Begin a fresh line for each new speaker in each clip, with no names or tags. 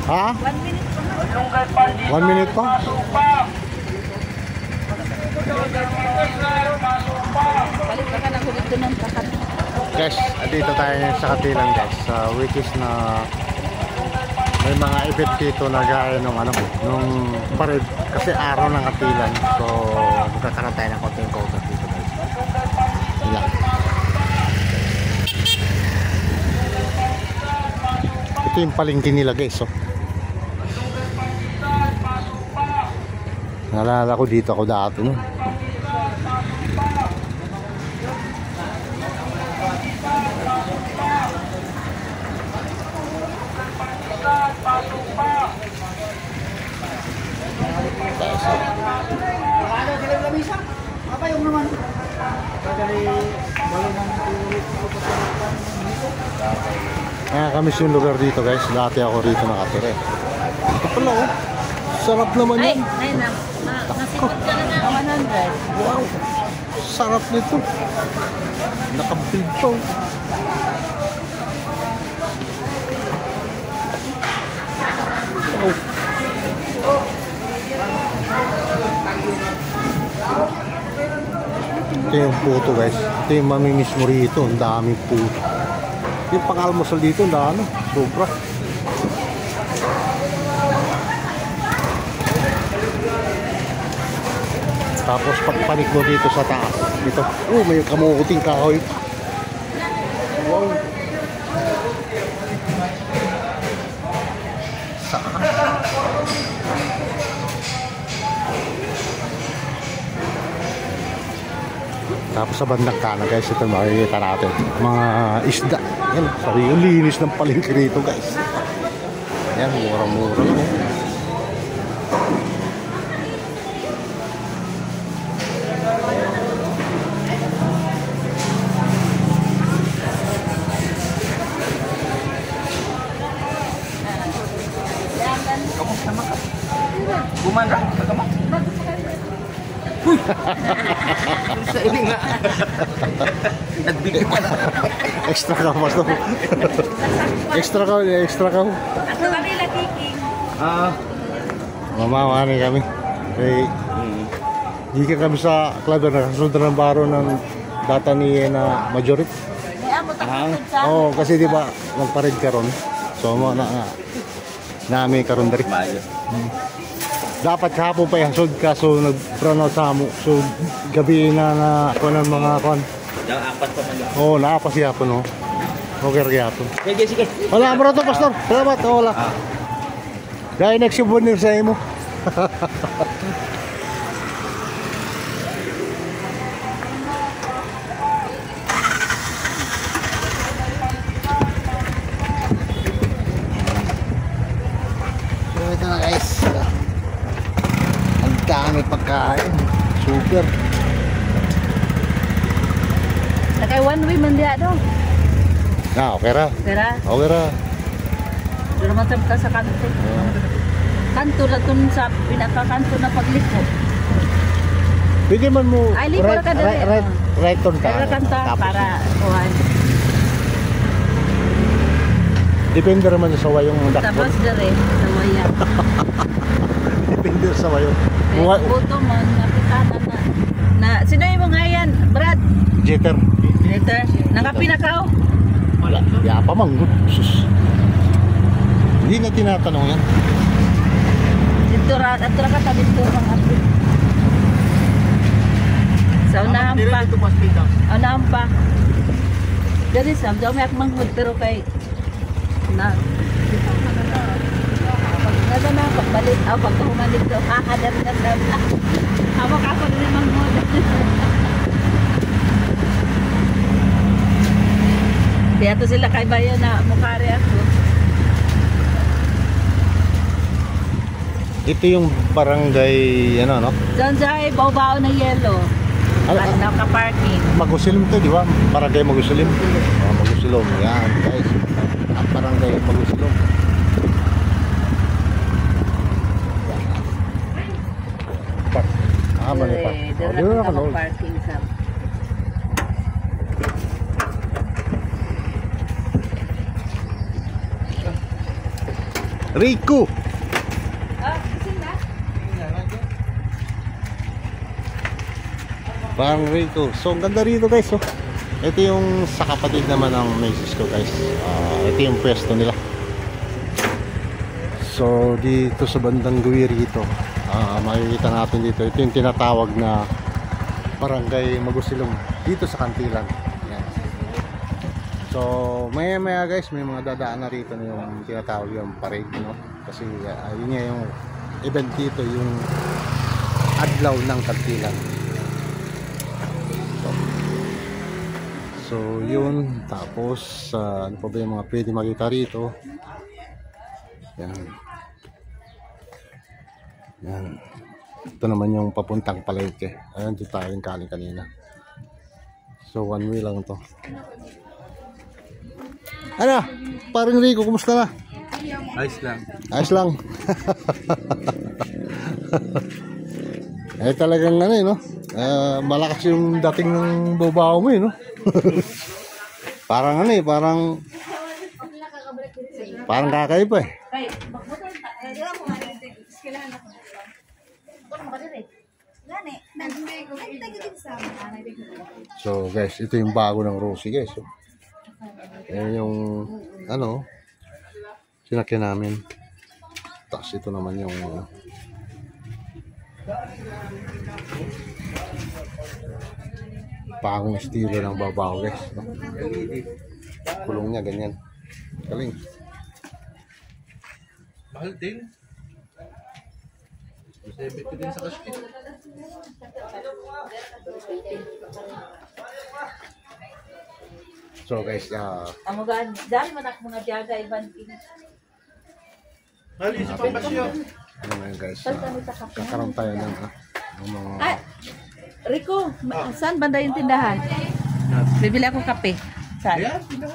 Ha?
1 minute pa.
1 minute pa?
Balik pa ka na ulit doon ng kakat.
Guys, dito tayo sa Katilan guys. Which is na may mga event dito na gaya nung nung parade kasi araw ng Katilan. So magkakaroon tayo ng konting cover dito guys. Ayan. Ito yung palengke nila guys. Nalala ko dito ako dati no.
Apa yung naman?
Kami yung lugar dito guys. Dati ako rito nakatira. Ito pala oh. Sarap naman yan.
Ay na. Nasikot ka na na 100.
Wow. Sarap nito. Nakabuild pa. Wow. Ito yung puto guys. Ito yung mamimiss mo rito. Ang daming puto. Yung pang-almusal dito, ang dami. Sobra. Tapos pagpanik mo dito sa taas. Dito. May kamukuting kahoy. Wow. Saan? Tapos sa bandang kanan guys, ito makikita natin mga isda. Yan, yung linis ng palengke rito guys. Yan, mura-mura lang oh.
Kamusta naman ka? Gumanda? Pagkamak? Uy! Sa ili nga. Nagbigay pa na.
Extra ka pa ito. Extra ka.
Ako kami lakiking.
Mamamani kami. Okay. Di ka kami sa club na kasunod ng baro ng data ni na majority. Oo, kasi di ba magpared ka ron. So namin karon dari. Dapat kahapon pa ihasod ka so nag-run out sa amo. So gabi na ako ng mga kon.
Yang apat pa man.
Oo, naapas yapon oh. Okay yapon.
Sige.
Wala mo to pastor. Salamat wala. Dahil next souvenir sa imo. Ito na guys. Ang dami pagkain. Super.
Nakay one way man diya do.
Okay ra. Okay ra.
Doon naman sa kanto. Kanto lang dun sa pinakakanto na pagliko.
Pwede man mo
Ay,
right turn ka.
Para kuhan.
Depende naman sa wayong dakot.
Tapos dere sa waya.
Depende sa wayong.
Buto man nakitana na sino yung mga yan, Brad?
Jeter.
Nakapinakaw?
Wala. Yapa mang. Sus. Hindi na tinatanong yan.
Dito ra ka tabi dito mga apo. Sa unahan pa. Unahan pa. Dari sa daw may akmanghod pero kay na pag na pagbalik pag humalik daw kakadar na daw. Amo ka ko rin manghod. Kaya to sila kay bayan na mukari ako.
Ito yung barangay no?
Diyan sa baw-baw na yelo. Naka-parking.
Magusilim to, di ba? Barangay Magusilim. Magusilom. Yan, guys. Ang barangay Magusilom. Park. Mani park.
Dito na naka-parking sa.
Rico. Parang Rico. So ang ganda rito guys. Oh. Ito yung sa kapatid naman ng misis ko guys. Ito yung pwesto nila. So dito sa bandang gawin rito, makikita natin dito. Ito yung tinatawag na Barangay Magusilong dito sa Kantilan. Yan. So maya maya guys, may mga dadaan na rito na yung tinatawag yung parade, no? Kasi yun nga yung event dito, yung adlaw ng Kantilan. So yun, tapos ano pa ba yung mga pwede makita rito? Yan. Yan. Ito naman yung papuntang palengke. Ayan, dito tayo yung kaling kanina. So one way lang to. Ano? Parang Rico, kumusta na?
Ayos lang.
Ayos lang. Talagang ano no? Malakas yung dating ng babaw mo no? Parang ano parang kakaiba eh. So guys, ito yung bago ng Rosie guys. So, ayan yung sinakyan namin. Tapos ito naman yung pangong estilo ng babaw guys, no? Kulong niya ganyan. Galing.
Mahal din. Masibit din sa kasi.
So guys,
Amo gan, dali man ak mga jaga iban kin.
Mahal isa pang basyo.
ano ngayon guys, kakaroon tayo ng mga
Rico, saan banda yung tindahan? Bibili ako kape. Saan? Dito.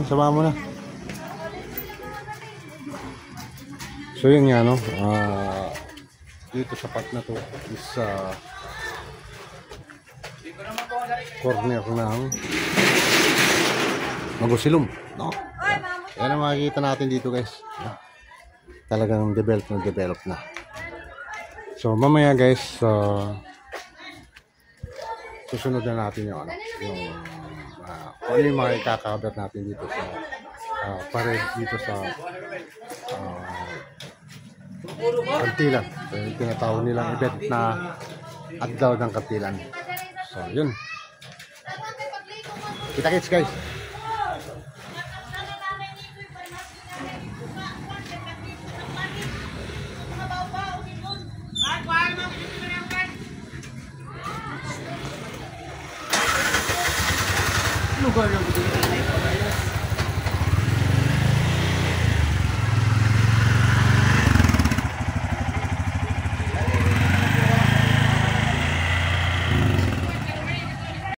sama mo na. So yun nga no, dito sa part na to is corner ng Magusilong, no? Yan ang makikita natin dito guys. Talagang develop na. So mamaya guys, susunod na natin yung ano yung mga ikakabar natin dito sa parade dito sa Kantilan. So yung tinatawag nilang event na adlaw ng Kantilan. So yun. Kita-kits guys.
Lugar lang.